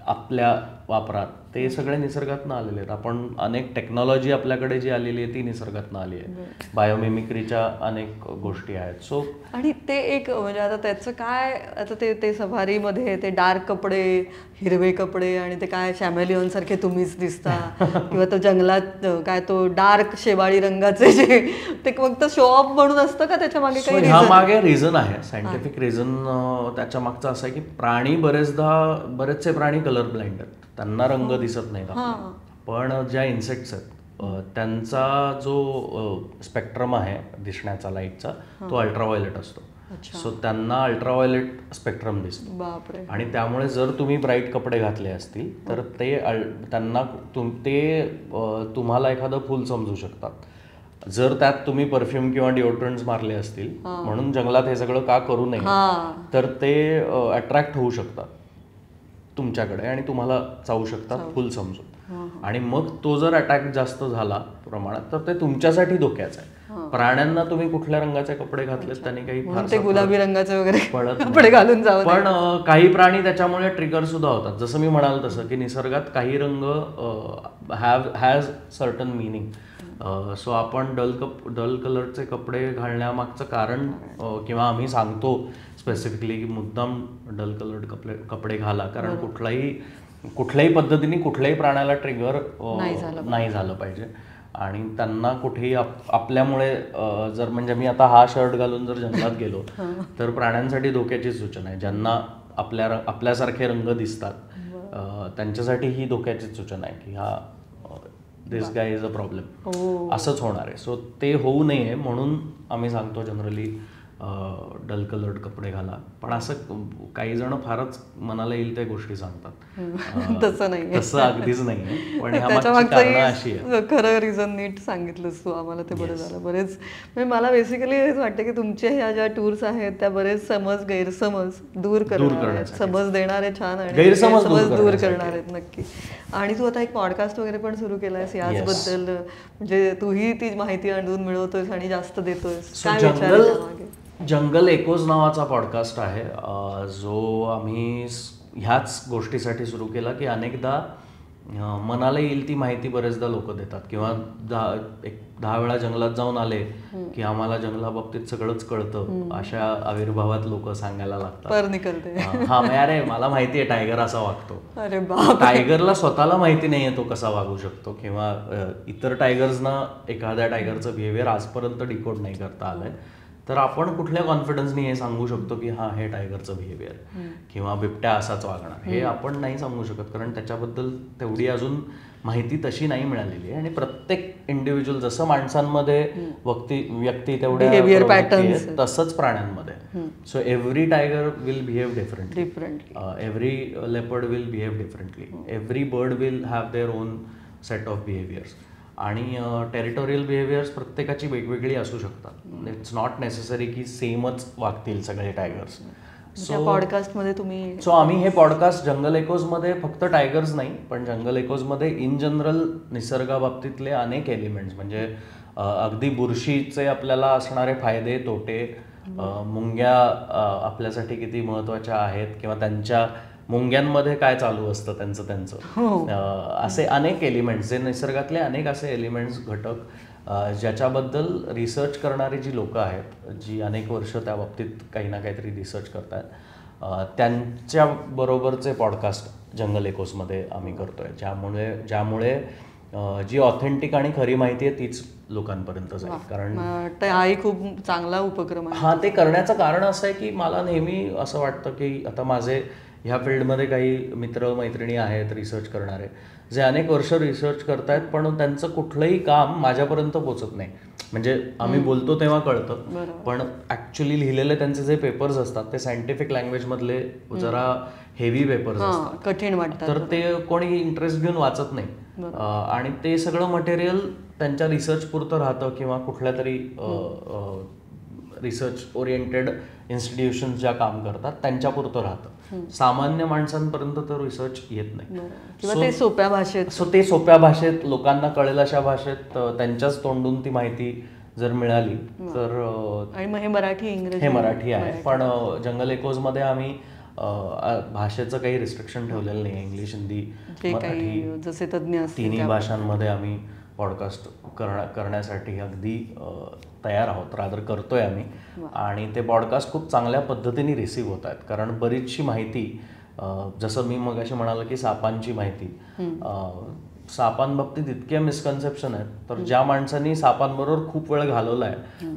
आपल्या वापरात, ते सगळे निसर्गातनं आलेले आहेत. आपण अनेक टेक्नॉलॉजी आपल्याकडे जी आलेली आहे ती निसर्गातनं आली आहे. बायोमिमिक्रीच्या अनेक गोष्टी आहेत. सो आणि ते एक म्हणजे आता त्याचं काय, आता ते सफारीमध्ये ते डार्क कपडे, हिरवे कपडे आणि ते काय शॅमेलियन सारखे तुम्हीच दिसता किंवा तो जंगलात काय तो डार्क शेवाळी रंगाचे जे ते फक्त शो ऑफ म्हणून असतं का त्याच्या मागे काही ह्या मागे रिझन आहे, सायंटिफिक रिझन त्याच्या मागचं असं आहे की प्राणी बरेचसे प्राणी कलर ब्लाइंड आहेत, त्यांना रंग दिसत नाही. पण ज्या इन्सेक्ट्स आहेत त्यांचा जो स्पेक्ट्रम आहे दिसण्याचा लाईटचा तो अल्ट्राव्हायोलेट असतो. सो त्यांना अल्ट्राव्हायोलेट स्पेक्ट्रम दिसतो. आणि त्यामुळे जर तुम्ही ब्राईट कपडे घातले असतील तर त्यांना तुम्हाला एखादं फुल समजू शकतात. जर त्यात तुम्ही परफ्यूम किंवा डिओड्रंट्स मारले असतील, म्हणून जंगलात हे सगळं का करू नये, तर ते अट्रॅक्ट होऊ शकतात तुमच्याकडे आणि तुम्हाला चावू शकतात फुल समजून. आणि मग तो जर अटॅक जास्त झाला प्रमाणात तर ते तुमच्यासाठी धोक्याचं आहे. प्राण्यांना तुम्ही कुठल्या रंगाचे कपडे घातलेत त्यांनी काही फार गुलाबी रंगाचे वगैरे कपडे घालून जावं. पण काही प्राणी त्याच्यामुळे ट्रिगर सुद्धा होतात. जसं मी म्हणाल तसं की निसर्गात काही रंग हॅज सर्टन मिनिंग. सो आपण डल कलरचे कपडे घालण्यामागचं कारण किंवा आम्ही सांगतो स्पेसिफिकली की मुद्दाम डल कलर्ड कपडे घाला, कारण कुठल्याही पद्धतीने कुठल्याही प्राण्याला ट्रिगर नाही झालं पाहिजे. आणि त्यांना कुठेही आपल्यामुळे जर म्हणजे मी आता हा शर्ट घालून जर जंगलात गेलो तर प्राण्यांसाठी धोक्याची सूचना आहे. ज्यांना आपल्यासारखे रंग दिसतात त्यांच्यासाठी ही धोक्याची सूचना आहे की हा this guy is a problem, असंच होणार आहे. सो ते होऊ नये म्हणून आम्ही सांगतो जनरली डल कलर्ड कपडे घाला. पण असं काही जण फारच मनाला येईल त्या गोष्टी सांगतात, तसं नाही, तसं अगदीच नाही. पण अशी खरं रिझन नीट सांगितलंस तू आम्हाला, ते बरं झालं. बरेच म्हणजे मला बेसिकली हेच वाटतं की तुमच्या ह्या ज्या टूर्स आहेत त्या बरेच गैरसमज दूर करणार आहेत, समज देणारे छान आणि गैरसमज दूर करणार आहेत नक्की. आणि तू आता एक पॉडकास्ट वगैरे पण सुरू केलायस याचबद्दल, म्हणजे तूही ती माहिती आणून मिळवतोयस आणि जास्त देतोयस. काय विचार आहे त्यामागे? जंगल एकोज नावाचा पॉडकास्ट आहे जो आम्ही ह्याच गोष्टीसाठी सुरू केला की अनेकदा मनाला येईल ती माहिती बरेचदा लोक देतात किंवा 10 वेळा जंगलात जाऊन आले की आम्हाला जंगलाबाबतीत सगळंच कळतं अशा आविर्भावात लोक सांगायला लागतात. हा अरे मला माहिती आहे टायगर असा वागतो. टायगरला स्वतःला माहिती नाहीये तो कसा वागू शकतो किंवा इतर टायगर्सना एखाद्या टायगरचं बिहेवियर आजपर्यंत डिकोड नाही करता आलंय. तर आपण कुठल्या कॉन्फिडन्सनी हे सांगू शकतो की हा हे टायगरचं बिहेवियर किंवा बिबट्या असाच वागणार, हे आपण नाही सांगू शकत कारण त्याच्याबद्दल तेवढी अजून माहिती तशी नाही मिळालेली आहे. आणि प्रत्येक इंडिव्हिज्युअल जसं माणसांमध्ये व्यक्ती तेवढ्या तसंच प्राण्यांमध्ये. So every tiger will behave differently, every leopard will behave differently, every bird will have their own set of behaviours. आणि टेरिटोरियल बिहेवियर्स प्रत्येकाची वेगवेगळी असू शकतात. इट्स नॉट नेसेसरी की सेमच वागतील सगळे टायगर्स. सो आम्ही हे पॉडकास्ट जंगल एकोजमध्ये फक्त टायगर्स नाही पण जंगल एकोजमध्ये इन जनरल निसर्गाबाबतीतले अनेक एलिमेंट्स म्हणजे अगदी बुरशीचे आपल्याला असणारे फायदे तोटे, मुंग्या आपल्यासाठी किती महत्त्वाच्या आहेत किंवा त्यांच्या मुंग्यांमध्ये काय चालू असतं त्यांचं असे अनेक एलिमेंट्स, जे निसर्गातले अनेक असे एलिमेंट्स घटक ज्याच्याबद्दल रिसर्च करणारी जी लोकं आहेत, जी अनेक वर्ष त्या बाबतीत काही ना काहीतरी रिसर्च करतात, त्यांच्याबरोबरचे पॉडकास्ट जंगल एकोजमध्ये आम्ही करतोय. ज्यामुळे जी ऑथेंटिक आणि खरी माहिती आहे तीच लोकांपर्यंत जाईल. कारण हाही खूप चांगला उपक्रम आहे. हा, ते करण्याचं कारण असं आहे की मला नेहमी असं वाटतं की आता माझे ह्या फील्डमध्ये काही मित्रमैत्रिणी आहेत रिसर्च करणारे, जे अनेक वर्ष रिसर्च करतायत पण त्यांचं कुठलंही काम माझ्यापर्यंत पोचत नाही. म्हणजे आम्ही बोलतो तेव्हा कळतं, पण ऍक्च्युली लिहिलेले त्यांचे जे पेपर्स असतात ते सायंटिफिक लँग्वेज मधले जरा हेवी पेपर्स असतात, कठीण वाटतात, तर ते कोणी इंटरेस्ट घेऊन वाचत नाही. आणि ते सगळं मटेरियल त्यांच्या रिसर्च पुरतं राहतं किंवा कुठल्या तरी रिसर्च ओरिएंटेड इन्स्टिट्यूशन ज्या काम करतात त्यांच्यापुरतं राहतं. सामान्य माणसांपर्यंत तर रिसर्च येत नाही, किंवा ते सोप्या भाषेत. सो ते सोप्या भाषेत लोकांना कळेल अशा भाषेत त्यांच्याच तोंडून ती माहिती जर मिळाली तर. आणि मग हे मराठी इंग्रजी हे मराठी आहे, पण जंगल एकोज मध्ये आम्ही भाषेचं काही रिस्ट्रिक्शन ठेवलेलं नाही. इंग्लिश, हिंदी, मराठी जसे तज्ञ तिन्ही भाषांमध्ये आम्ही पॉडकास्ट करण्यासाठी अगदी तयार आहोत, रादर करतोय आम्ही. आणि ते पॉडकास्ट खूप चांगल्या पद्धतीने रिसीव्ह होत आहेत, कारण बरीचशी माहिती, जसं मी मगाशी म्हणालो की सापांची माहिती, सापांबाबतीत इतके मिसकन्सेप्शन आहेत, तर ज्या माणसांनी सापांबरोबर खूप वेळ घालवला आहे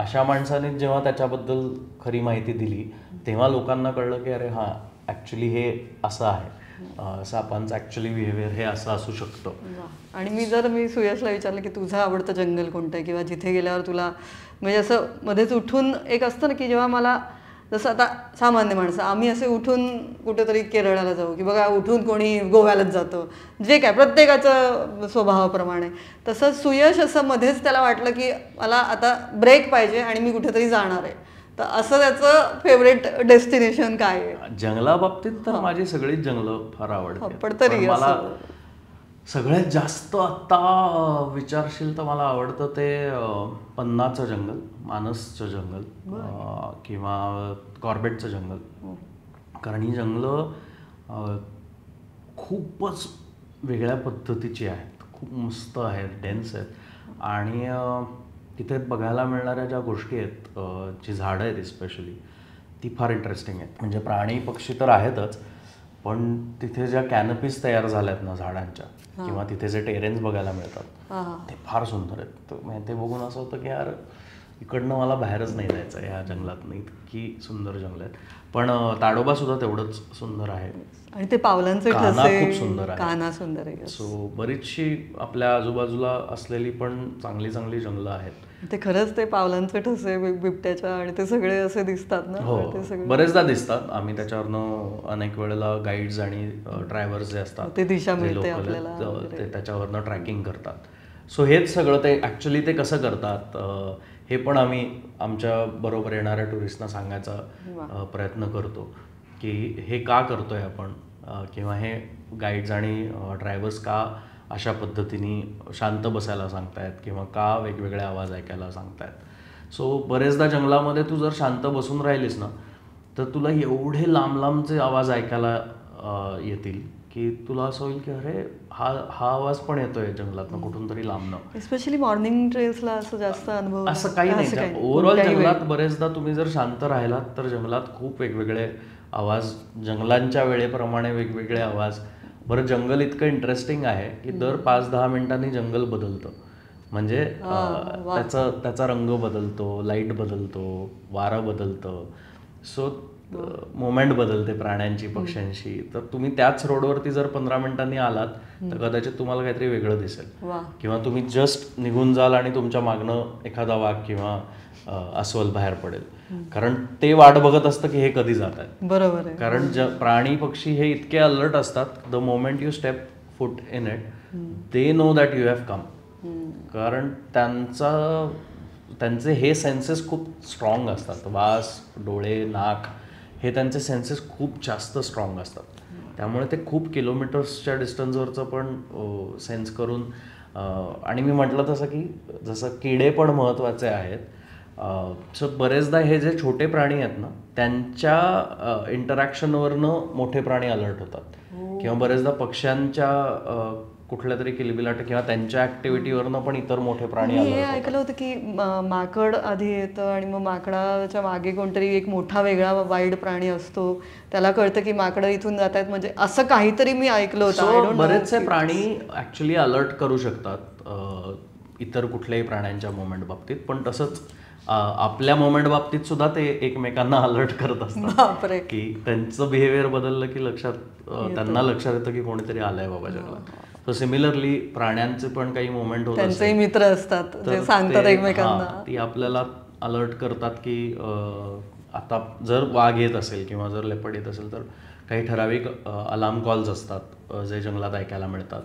अशा माणसांनी जेव्हा त्याच्याबद्दल खरी माहिती दिली तेव्हा लोकांना कळलं की अरे हां, ॲक्च्युली हे असं आहे, सापांचं ॲक्च्युली बिहेवियर हे असं असू शकतं. आणि मी सुयशला विचारलं की तुझं आवडतं जंगल कोणतं आहे, किंवा जिथे गेल्यावर तुला म्हणजे असं मध्येच उठून एक असतं ना की जेव्हा मला, जसं आता सामान्य माणसं आम्ही असे उठून कुठेतरी केरळाला जाऊ, की बघा उठून कोणी गोव्यालाच जातं, जे काय प्रत्येकाचं स्वभावाप्रमाणे, तसंच सुयश असं मध्येच त्याला वाटलं की मला आता ब्रेक पाहिजे आणि मी कुठेतरी जाणार आहे. तर असं त्याचं फेवरेट डेस्टिनेशन काय आहे? जंगलाबाबतीत तर माझी सगळीच जंगलं फार आवडतात, पण तरी मला सगळ्यात जास्त आत्ता विचारशील तर मला आवडतं ते पन्नाचं जंगल, मानसचं जंगल किंवा कॉर्बेटचं जंगल. कारण ही जंगलं खूपच वेगळ्या पद्धतीची आहेत, खूप मस्त आहेत, डेन्स आहेत. आणि तिथे बघायला मिळणाऱ्या ज्या गोष्टी आहेत, जी झाडं आहेत स्पेशली, ती फार इंटरेस्टिंग आहेत. म्हणजे प्राणी पक्षी तर आहेतच, पण तिथे ज्या कॅनपीज तयार झाल्यात ना झाडांच्या, किंवा तिथे जे टेरेन्स बघायला मिळतात ते फार सुंदर आहेत. म्हणजे ते बघून असं होतं की यार इकडनं मला बाहेरच नाही जायचं ह्या जंगलात, इतकी सुंदर जंगल आहेत. पण ताडोबा सुद्धा तेवढंच सुंदर आहे, आणि ते पावलांचे कान्हा ठसे खूप सुंदर आहे, कान्हा सुंदर आहे. सो बरीचशी आपल्या आजूबाजूला असलेली पण चांगली चांगली जंगलं आहेत. ते खरंच ते पावलांचे ठसे बिबट्याच्या आणि ते सगळे असे दिसतात ना. हो, बरेचदा दिसतात. आम्ही त्याच्यावरनं अनेक वेळेला गाईड्स आणि ड्रायव्हर्स जे असतात ते दिशा मिळते आपल्याला, ते त्याच्यावरनं ट्रॅकिंग करतात. सो हेच सगळं ते ॲक्च्युली ते कसं करतात हे पण आम्ही आमच्या बरोबर येणाऱ्या टुरिस्टना सांगायचा प्रयत्न करतो की हे का करतोय आपण, किंवा हे गाईड्स आणि ड्रायव्हर्स का अशा पद्धतीने शांत बसायला सांगतायत किंवा का वेगवेगळे आवाज ऐकायला सांगतायत. सो बरेचदा जंगलामध्ये तू जर शांत बसून राहिलीस ना तर तुला एवढे लांब लांबचे आवाज ऐकायला येतील की तुला असं होईल की अरे हा आवाज पण येतोय जंगलातनं कुठून तरी लांबनं. स्पेशली मॉर्निंग ट्रेल्सला असं जास्त अनुभव असं काही नाही. ओव्हरऑल जंगलात बरेचदा तुम्ही जर शांत राहिलात तर जंगलात खूप वेगवेगळे आवाज, जंगलांच्या वेळेप्रमाणे वेगवेगळे आवाज. बरं, जंगल इतकं इंटरेस्टिंग आहे की दर 5-10 मिनिटांनी जंगल बदलतं. म्हणजे त्याचा रंग बदलतो, लाईट बदलतो, वारं बदलतं, सो मोमेंट बदलते प्राण्यांची, पक्ष्यांची. तर तुम्ही त्याच रोडवरती जर 15 मिनिटांनी आलात तर कदाचित तुम्हाला काहीतरी वेगळं दिसेल, किंवा तुम्ही जस्ट निघून जाल आणि तुमच्या मागणं एखादा वाघ किंवा अस्वल बाहेर पडेल, कारण ते वाट बघत असतं की हे कधी जात आहेत. बरोबर आहे. कारण प्राणी पक्षी हे इतके अलर्ट असतात, the moment you step foot in it they know that you have come. कारण त्यांचे हे सेन्सेस खूप स्ट्रॉंग असतात. वास, डोळे, नाक हे त्यांचे सेन्सेस खूप जास्त स्ट्रॉंग असतात. त्यामुळे ते खूप किलोमीटर्सच्या डिस्टन्सवरचं पण सेन्स करून, आणि मी म्हटलं तसं की जसं किडे पण महत्त्वाचे आहेत, सो बरेचदा हे जे छोटे प्राणी आहेत ना त्यांच्या इंटरॅक्शनवरनं मोठे प्राणी अलर्ट होतात, किंवा बरेचदा पक्ष्यांच्या कुठल्या तरी किलबिलाट किंवा त्यांच्या ऍक्टिव्हिटीवरनं पण इतर मोठे प्राणी अलर्ट होतात. हे ऐकलं होतं की माकड आधी येतं आणि मग माकडाच्या मागे कोणतरी एक मोठा वेगळा वाईल्ड प्राणी असतो, त्याला कळतं की माकडं इथून जात आहेत, म्हणजे असं काहीतरी मी ऐकलं होतं. बरेचसे प्राणी ऍक्च्युली अलर्ट करू शकतात इतर कुठल्याही प्राण्यांच्या मुवमेंट बाबतीत. पण तसंच आपल्या मोमेंट बाबतीत सुद्धा ते एकमेकांना अलर्ट करत असतात बापरे. की त्यांचं बिहेवियर बदललं की त्यांना लक्षात येतं की कोणीतरी आलंय बाबा जंगलात. तर सिमिलरली प्राण्यांचे पण काही मोमेंट होत त्यांचेही मित्र असतात जे सांगतात एकमेकांना. ती आपल्याला अलर्ट करतात की आता जर वाघ येत असेल किंवा जर लेपर्ड येत असेल तर काही ठराविक अलार्म कॉल्स असतात जे जंगलात ऐकायला मिळतात.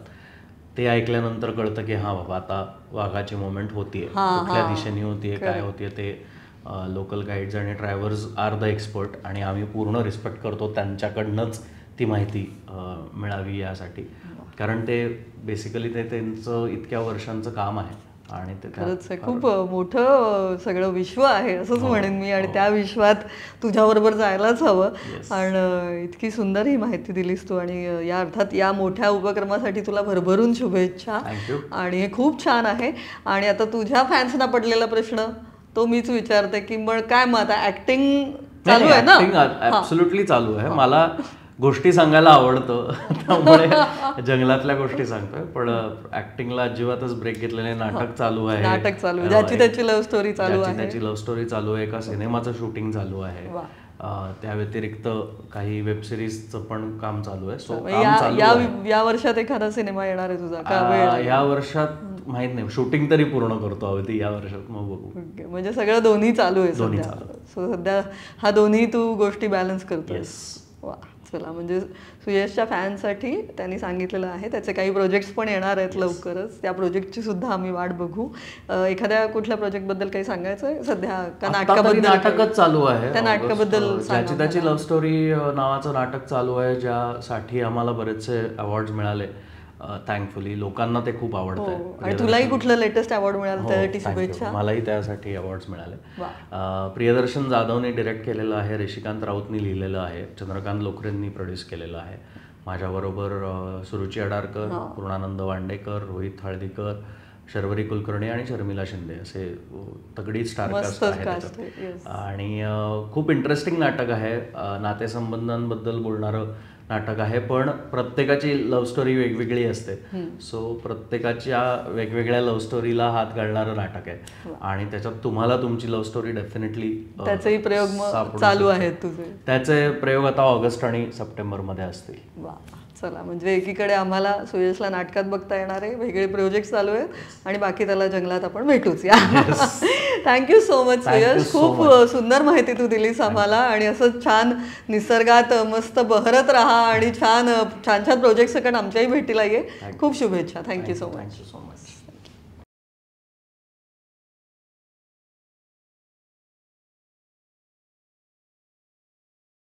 ते ऐकल्यानंतर कळतं की हा बाबा आता वाघाची मोमेंट होतीये, कुठल्या दिशेने होतीये, काय होतीये. ते लोकल गाईड्स आणि ड्रायव्हर्स आर द एक्सपर्ट आणि आम्ही पूर्ण रिस्पेक्ट करतो त्यांच्याकडनंच ती माहिती मिळावी यासाठी. कारण ते बेसिकली ते त्यांचं इतक्या वर्षांचं काम आहे आणि ते खरंच आहे. खूप मोठं सगळं विश्व आहे असंच म्हणेन मी. आणि त्या विश्वात तुझ्याबरोबर जायलाच हवं. आणि इतकी सुंदर ही माहिती दिलीस तू. आणि या अर्थात या मोठ्या उपक्रमासाठी तुला भरभरून शुभेच्छा. आणि हे खूप छान आहे. आणि आता तुझ्या फॅन्सना पडलेला प्रश्न तो मीच विचारते की मग काय मग आता ऍक्टिंग चालू आहे ना? ऍब्सोल्युटली चालू आहे. मला गोष्टी सांगायला आवडतं त्यामुळे जंगलातल्या गोष्टी सांगतोय. पण ऍक्टिंगला अजिबातच ब्रेक घेतलेले. नाटक चालू आहे, ज्याची त्याची लव्ह स्टोरी चालू आहे, त्याची लव्ह स्टोरी चालू आहे. एका सिनेमाचं शूटिंग चालू आहे. त्या व्यतिरिक्त काही वेब सिरीजचं पण काम चालू आहे. सो या वर्षात एखादा सिनेमा येणार आहे तुझा का? या वर्षात माहित नाही, शूटिंग तरी पूर्ण करतो आहोत या वर्षात, मग बघू. म्हणजे सगळं दोन्ही चालू आहे सध्या. हा दोन्ही तू गोष्टी बॅलन्स करतोस. वा, चला. म्हणजे सुयशच्या फॅनसाठी त्यांनी सांगितलेलं आहे त्याचे काही प्रोजेक्ट्स पण येणार आहेत लवकरच. त्या प्रोजेक्टची सुद्धा आम्ही वाट बघू. एखाद्या कुठल्या प्रोजेक्ट बद्दल काही सांगायचं आहे सध्या का? नाटकच चालू आहे. त्या नाटकाबद्दल ज्याची त्याची लव्ह स्टोरी नावाचं नाटक चालू आहे, ज्यासाठी आम्हाला बरेचसे अवॉर्ड्स मिळाले थँकफुली. लोकांना ते खूप आवडतंय. आणि तुलाही कुठलं लेटेस्ट अवॉर्ड मिळालं त्यासाठी शुभेच्छा. मलाही त्यासाठी अवॉर्ड्स मिळाले. प्रियदर्शन जाधवने डिरेक्ट केलेलं आहे, ऋषिकांत राऊतनी लिहिलेलं आहे, चंद्रकांत लोकरेंनी प्रोड्यूस केलेलं आहे. माझ्याबरोबर सुरुची अडारकर, पूर्णानंद वांडेकर, रोहित हळदीकर, शर्वरी कुलकर्णी आणि शर्मिला शिंदे असे तगडी स्टारकास्ट आहेत. आणि खूप इंटरेस्टिंग नाटक आहे. नातेसंबंधांबद्दल बोलणारं नाटक आहे. पण प्रत्येकाची लव्ह स्टोरी वेगवेगळी असते. सो प्रत्येकाच्या वेगवेगळ्या लव्ह स्टोरीला हात घालणारं नाटक आहे. आणि त्याच्यात तुम्हाला तुमची लव्ह स्टोरी डेफिनेटली त्याचेही प्रयोग चालू आहेत तुझे. त्याचे प्रयोग आता ऑगस्ट आणि सप्टेंबरमध्ये असतील. वा, चला. म्हणजे एकीकडे आम्हाला सुयशला नाटकात बघता येणार आहे, वेगळे प्रोजेक्ट चालू आहेत आणि बाकी त्याला जंगलात आपण भेटूच. या थँक्यू सो मच सुयश. खूप सुंदर माहिती तू दिलीस आम्हाला. आणि असं छान निसर्गात मस्त बहरत राहा आणि छान छान छान प्रोजेक्ट सकट आमच्याही भेटीला ये. खूप शुभेच्छा. Thank you so much.